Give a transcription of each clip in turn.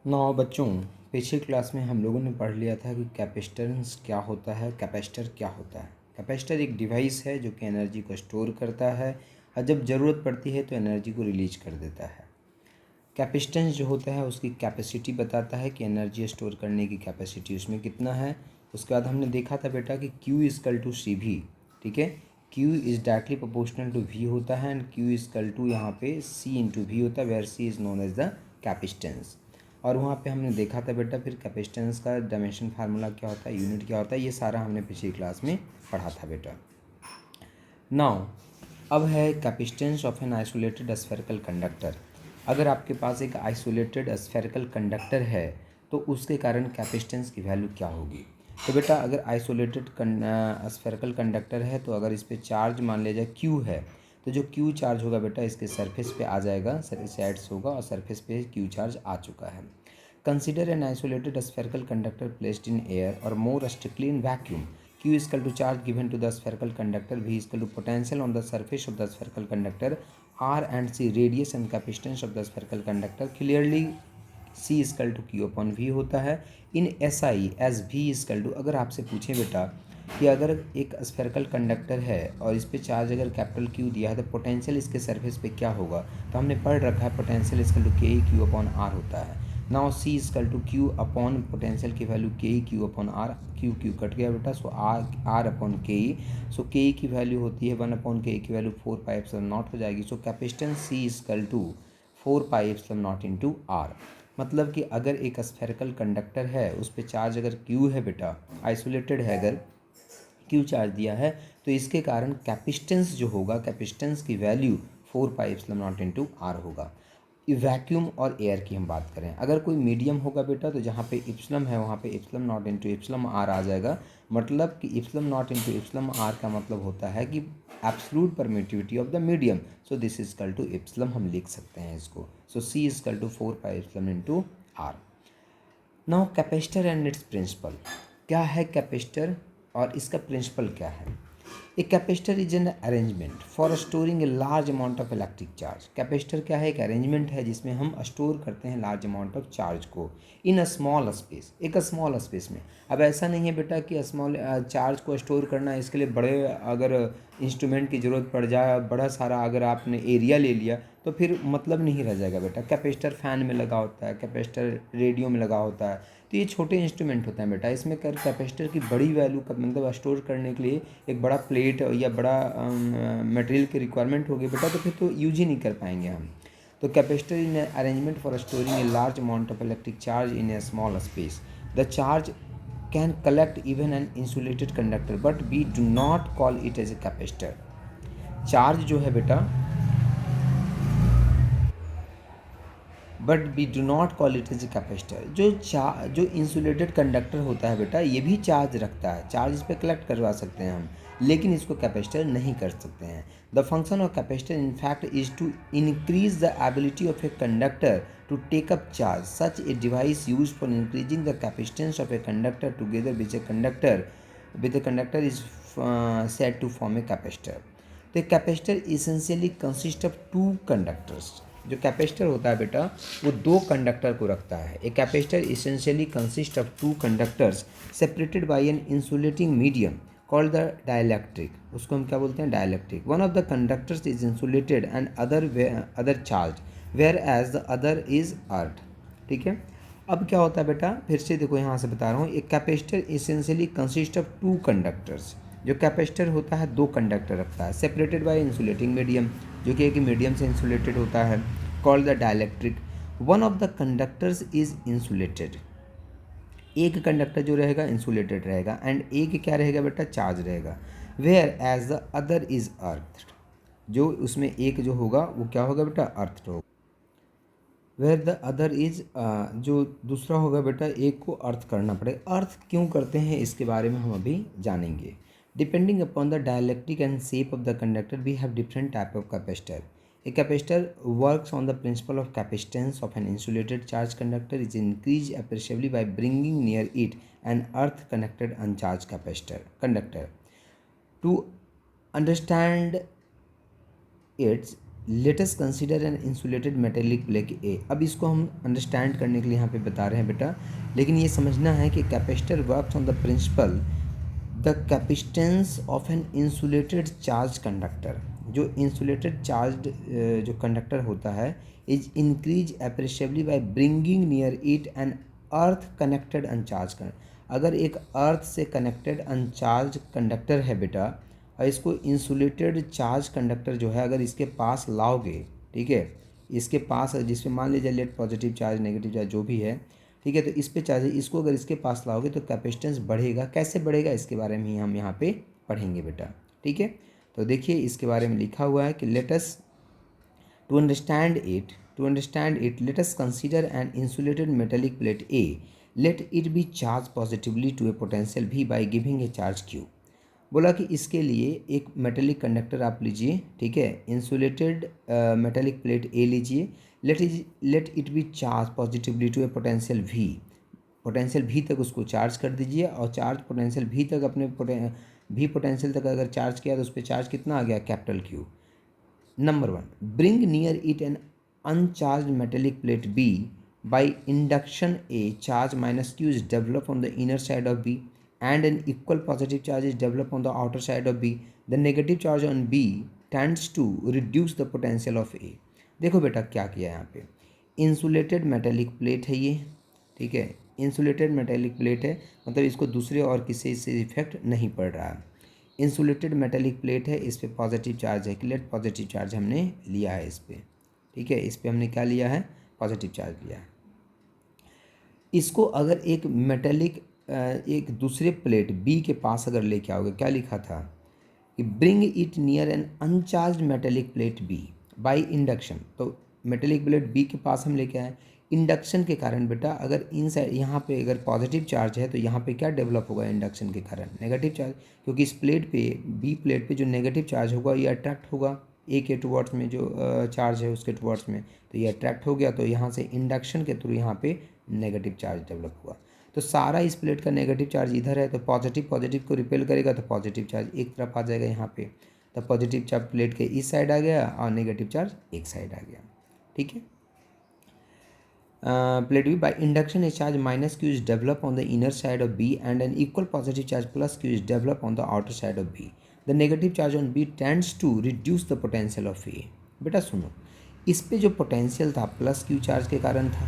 नौ बच्चों, पिछली क्लास में हम लोगों ने पढ़ लिया था कि कैपेसिटेंस क्या होता है, कैपेसिटर क्या होता है। कैपेसिटर एक डिवाइस है जो कि एनर्जी को स्टोर करता है और जब ज़रूरत पड़ती है तो एनर्जी को रिलीज कर देता है। कैपेसिटेंस जो होता है उसकी कैपेसिटी बताता है कि एनर्जी स्टोर करने की कैपेसिटी उसमें कितना है। उसके बाद हमने देखा था बेटा कि Q इजकल टू सी भी, ठीक है। Q is directly proportional to V होता है एंड Q इजकल टू यहाँ पे C इंटू वी होता है, where C is known as the capacitance. और वहाँ पे हमने देखा था बेटा फिर कैपेसिटेंस का डायमेंशन फार्मूला क्या होता है, यूनिट क्या होता है, ये सारा हमने पिछली क्लास में पढ़ा था बेटा। नाउ अब है capacitance of N isolated spherical conductor. अगर आपके पास एक आइसोलेटेड स्फेरिकल कंडक्टर है तो उसके कारण कैपेसिटेंस की वैल्यू क्या होगी। तो बेटा अगर आइसोलेटेड स्फेरिकल कंडक्टर है तो अगर इस पर चार्ज मान लिया जाए Q है तो जो Q चार्ज होगा बेटा इसके सरफेस पे आ जाएगा, साइड्स होगा और सरफेस पे Q चार्ज आ चुका है। Consider an isolated spherical conductor placed in air और more strictly in vacuum. Q is equal to charge given to the spherical conductor, V is equal to potential on the surface of the spherical conductor, R and C radius and capacitance of the spherical conductor. Clearly C is equal to Q upon V होता है। इन SI as V is equal to, अगर आपसे पूछें बेटा कि अगर एक spherical conductor है और इस पे चार्ज अगर कैपिटल Q दिया है तो पोटेंशियल इसके सरफेस पे क्या होगा, तो हमने पढ़ रखा है potential is equal to K Q upon R होता है। Now C is equal to Q upon potential की value K Q upon R, Q Q cut गया बेटा, सो आर अपॉन के सो के की वैल्यू होती है 1 अपॉन के की वैल्यू 4 पाई एप्सिलॉन नॉट हो जाएगी। So capacitance C is equal to 4 pi epsilon not into R. मतलब कि अगर एक स्फेरिकल कंडक्टर है उस पर चार्ज अगर क्यू है बेटा, आइसोलेटेड है, अगर क्यू चार्ज दिया है तो इसके कारण कैपेसिटेंस जो होगा, कैपेसिटेंस की value 4 pi epsilon not into R होगा। वैक्यूम और एयर की हम बात करें, अगर कोई मीडियम होगा बेटा तो जहाँ पे इप्सिलम है वहाँ पे epsilon naught into epsilon R आ जाएगा। मतलब कि epsilon naught into epsilon R का मतलब होता है कि absolute permittivity of the medium. So this is equal to epsilon, हम लिख सकते हैं इसको। So C is equal to 4 pi epsilon into R. Now capacitor and its principle, क्या है कैपेसिटर और इसका प्रिंसिपल क्या है। A capacitor is an arrangement for storing a large amount of electric charge. Capacitor क्या है, एक अरेंजमेंट है जिसमें हम स्टोर करते हैं लार्ज अमाउंट ऑफ चार्ज को इन अ स्मॉल स्पेस, एक स्मॉल स्पेस में। अब ऐसा नहीं है बेटा कि स्मॉल चार्ज को स्टोर करना है, इसके लिए बड़े अगर इंस्ट्रूमेंट की ज़रूरत पड़ जाए, बड़ा सारा अगर आपने एरिया ले लिया तो फिर मतलब नहीं रह जाएगा बेटा। कैपेसिटर फैन में लगा होता है, कैपेसिटर रेडियो में लगा होता है, तो ये छोटे इंस्ट्रूमेंट होते हैं बेटा। इसमें कर कैपेसिटर की बड़ी वैल्यू का मतलब स्टोर करने के लिए एक बड़ा प्लेट या बड़ा मटेरियल की रिक्वायरमेंट होगी बेटा, तो फिर तो यूज ही नहीं कर पाएंगे हम। तो capacitor in arrangement for storing a large amount of electric charge in a small space. The charge can collect even an insulated conductor but we do not call it as a capacitor. Charge जो है बेटा, but we do not call it as a capacitor. जो insulated conductor होता है बेटा ये भी charge रखता है, चार्ज इस पर कलेक्ट करवा सकते हैं हम, लेकिन इसको कैपेसिटर नहीं कर सकते हैं। The function of capacitor in fact is to increase the ability of a conductor to take up charge. Such a device use for increasing the capacitance of a conductor together with a conductor is said to form a capacitor. तो capacitor essentially consist of two conductors. जो capacitor होता है बेटा वो दो conductor को रखता है। A capacitor essentially consist of two conductors separated bye N insulating medium called the dielectric. उसको हम क्या बोलते हैं, dielectric. One of the conductors is insulated and other charge whereas the other is earth. ठीक है, अब क्या होता है बेटा, फिर से देखो यहाँ से बता रहा हूँ। एक capacitor essentially consist of two conductors. जो कैपेसिटर होता है दो कंडक्टर रखता है, सेपरेटेड बाय इंसुलेटिंग मीडियम, जो कि एक मीडियम से इंसुलेटेड होता है, called the dielectric. One of the conductors is insulated. एक कंडक्टर जो रहेगा इंसुलेटेड रहेगा एंड एक क्या रहेगा बेटा, चार्ज रहेगा। Whereas the other is earth. जो उसमें एक जो होगा वो क्या होगा बेटा, अर्थ होगा। वेयर द अदर इज, जो दूसरा होगा बेटा एक को अर्थ करना पड़ेगा। अर्थ क्यों करते हैं इसके बारे में हम अभी जानेंगे। Depending upon the dielectric and shape of the conductor we have different type of capacitor. A capacitor works on the principle of capacitance of an insulated charged conductor is increased appreciably by bringing near it an earth connected uncharged conductor. To understand its let us consider an insulated metallic plate A. अब इसको हम understand करने के लिए यहाँ पे बता रहे हैं बेटा, लेकिन ये समझना है कि capacitor works on the principle the capacitance of an insulated charge conductor. जो इंसुलेटेड चार्ज जो कंडक्टर होता है is increase appreciably by bringing near it an earth connected uncharge conductor. अगर एक अर्थ से कनेक्टेड अनचार्ज कंडक्टर है बेटा, और इसको इंसुलेटेड चार्ज कंडक्टर जो है अगर इसके पास लाओगे, ठीक है, इसके पास जिसमें मान लीजिए let positive charge negative charge जो भी है, ठीक है, तो इस पे चार्ज इसको अगर इसके पास लाओगे तो कैपेसिटेंस बढ़ेगा। कैसे बढ़ेगा इसके बारे में ही हम यहाँ पे पढ़ेंगे बेटा, ठीक है। तो देखिए इसके बारे में लिखा हुआ है कि latus to understand it let us consider an insulated metallic plate A. Let it be charged positively to a potential V by giving a charge Q. बोला कि इसके लिए एक मेटेलिक कंडक्टर आप लीजिए, ठीक है, इंसुलेटेड मेटेलिक प्लेट ए लीजिए, let it be charge positively to a potential V। Potential V तक उसको चार्ज कर दीजिए, और चार्ज पोटेंशियल V तक अपने V पोटेंशियल तक अगर चार्ज किया तो उस पर चार्ज कितना आ गया, capital Q। Number 1, bring near it an uncharged metallic plate B. By induction A, charge minus Q is developed on the inner side of B and an equal positive charge is developed on the outer side of B. The negative charge on B tends to reduce the potential of A. देखो बेटा क्या किया यहाँ पे, insulated metallic plate है ये, ठीक है, इंसुलेटेड मेटेलिक प्लेट है, मतलब इसको दूसरे और किसी से इफेक्ट नहीं पड़ रहा है। इंसुलेटेड मेटेलिक प्लेट है, इस पर पॉजिटिव चार्ज है, क्लियर पॉजिटिव चार्ज हमने लिया है इस पर, ठीक है, इस पर हमने क्या लिया है, पॉजिटिव चार्ज लिया है। इसको अगर एक मेटेलिक एक दूसरे प्लेट बी के पास अगर लेके आओगे, क्या लिखा था कि bring it near an uncharged metallic plate B by induction. तो मेटेलिक प्लेट बी के पास हम लेके आए, इंडक्शन के कारण बेटा अगर इन साइड यहाँ पे अगर पॉजिटिव चार्ज है तो यहाँ पे क्या डेवलप होगा, इंडक्शन के कारण नेगेटिव चार्ज, क्योंकि इस प्लेट पे बी प्लेट पे जो नेगेटिव चार्ज होगा ये अट्रैक्ट होगा ए के टुवर्ड्स में, जो चार्ज है उसके टुवर्ड्स में, तो ये अट्रैक्ट हो गया, तो यहाँ से इंडक्शन के थ्रू यहाँ पे नेगेटिव चार्ज डेवलप हुआ। तो सारा इस प्लेट का नेगेटिव चार्ज इधर है, तो पॉजिटिव पॉजिटिव को रिपेल करेगा तो पॉजिटिव चार्ज एक तरफ आ जाएगा यहाँ पे, तो पॉजिटिव चार्ज प्लेट के इस साइड आ गया और नेगेटिव चार्ज एक साइड आ गया, ठीक है। Plate B, by induction a charge minus Q is developed on the inner side of B and an equal positive charge plus Q is developed on the outer side of B. The negative charge on B tends to reduce the potential of A. बेटा सुनो, इस पे जो potential था plus Q charge के कारण था,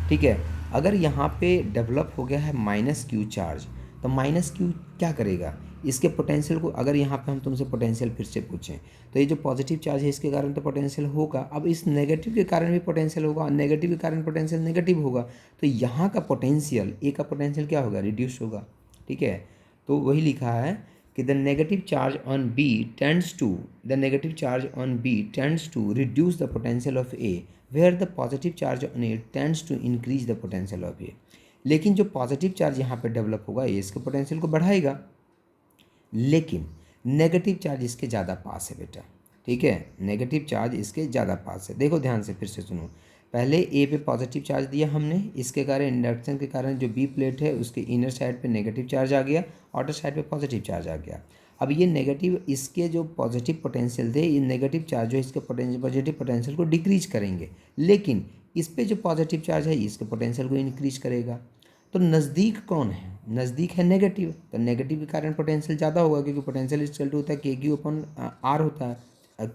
ठीक है, अगर यहाँ पे डेवलप हो गया है माइनस Q चार्ज, तो माइनस Q क्या करेगा, इसके पोटेंशियल को, अगर यहाँ पे हम तुमसे पोटेंशियल फिर से पूछें तो ये जो पॉजिटिव चार्ज है इसके कारण तो पोटेंशियल होगा, अब इस नेगेटिव के कारण भी पोटेंशियल होगा और नेगेटिव के कारण पोटेंशियल नेगेटिव होगा, तो यहाँ का पोटेंशियल ए का पोटेंशियल क्या होगा, रिड्यूस होगा, ठीक है। तो वही लिखा है कि the negative charge on B tends to reduce the potential of A where the positive charge on A tends to increase the potential of A. लेकिन जो पॉजिटिव चार्ज यहाँ पे डेवलप होगा ये इसके पोटेंशियल को बढ़ाएगा, लेकिन नेगेटिव चार्ज इसके ज़्यादा पास है बेटा, ठीक है, नेगेटिव चार्ज इसके ज़्यादा पास है। देखो ध्यान से फिर से सुनो, पहले ए पे पॉजिटिव चार्ज दिया हमने, इसके कारण इंडक्शन के कारण जो बी प्लेट है उसके इनर साइड पे नेगेटिव चार्ज आ गया, आउटर साइड पे पॉजिटिव चार्ज आ गया। अब ये नेगेटिव, इसके जो पॉजिटिव पोटेंशियल थे, ये नेगेटिव चार्ज जो इसके पॉजिटिव पोटेंशियल को डिक्रीज करेंगे, लेकिन इस पर जो पॉजिटिव चार्ज है इसके पोटेंशियल को इंक्रीज करेगा। तो नज़दीक कौन है, नज़दीक है नेगेटिव, तो नेगेटिव के कारण पोटेंशियल ज़्यादा होगा, क्योंकि पोटेंशियल इक्वल टू होता है KQ अपॉन R होता है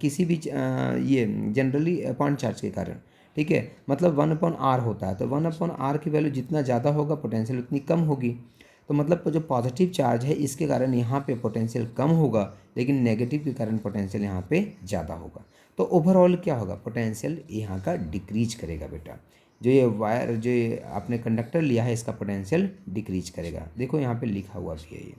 किसी भी ये जनरली पॉइंट चार्ज के कारण, ठीक है, मतलब 1/R होता है, तो 1/R की वैल्यू जितना ज़्यादा होगा पोटेंशियल उतनी कम होगी। तो मतलब जो पॉजिटिव चार्ज है इसके कारण यहाँ पे पोटेंशियल कम होगा, लेकिन नेगेटिव के कारण पोटेंशियल यहाँ पे ज़्यादा होगा। तो ओवरऑल क्या होगा, पोटेंशियल यहाँ का डिक्रीज करेगा बेटा, जो ये वायर जो ये आपने कंडक्टर लिया है इसका पोटेंशियल डिक्रीज करेगा। देखो यहाँ पे लिखा हुआ भी है ये,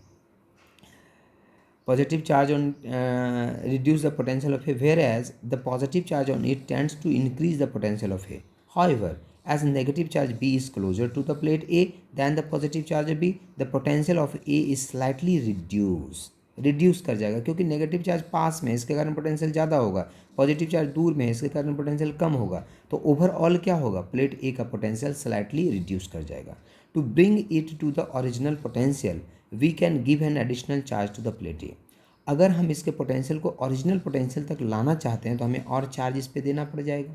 positive charge on reduce the potential of A whereas the positive charge on it tends to increase the potential of A. However as negative charge B is closer to the plate A than the positive charge B, the potential of A is slightly reduce कर जाएगा, क्योंकि negative charge पास में है इसके कारण potential ज़्यादा होगा, positive charge दूर में है इसके कारण पोटेंशियल कम होगा। तो ओवरऑल क्या होगा, प्लेट ए का पोटेंशियल स्लाइटली रिड्यूस कर जाएगा। To bring it to the original potential we can give an additional charge to the plate A. अगर हम इसके पोटेंशियल को ओरिजिनल पोटेंशियल तक लाना चाहते हैं तो हमें और चार्ज इस पे देना पड़ जाएगा,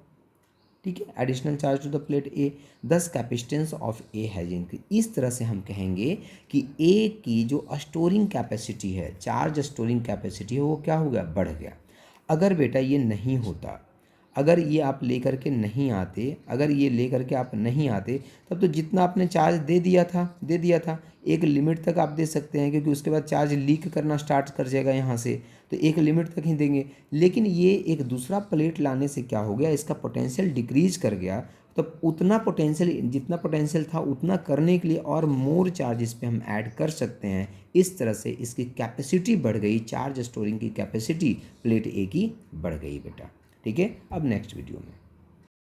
ठीक है, additional charge to the plate A, thus capacitance of A has increase. इस तरह से हम कहेंगे कि ए की जो स्टोरिंग कैपेसिटी है, चार्ज स्टोरिंग कैपेसिटी है, वो क्या हो गया, बढ़ गया। अगर बेटा ये नहीं होता, अगर ये आप लेकर के नहीं आते, अगर ये लेकर के आप नहीं आते, तब तो जितना आपने चार्ज दे दिया था, एक लिमिट तक आप दे सकते हैं, क्योंकि उसके बाद चार्ज लीक करना स्टार्ट कर जाएगा यहाँ से, तो एक लिमिट तक ही देंगे। लेकिन ये एक दूसरा प्लेट लाने से क्या हो गया, इसका पोटेंशियल डिक्रीज कर गया, तो उतना पोटेंशियल, जितना पोटेंशियल था उतना करने के लिए और मोर चार्ज इस पर हम ऐड कर सकते हैं। इस तरह से इसकी कैपेसिटी बढ़ गई, चार्ज स्टोरिंग की कैपेसिटी प्लेट ए की बढ़ गई बेटा, ठीक है। अब नेक्स्ट वीडियो में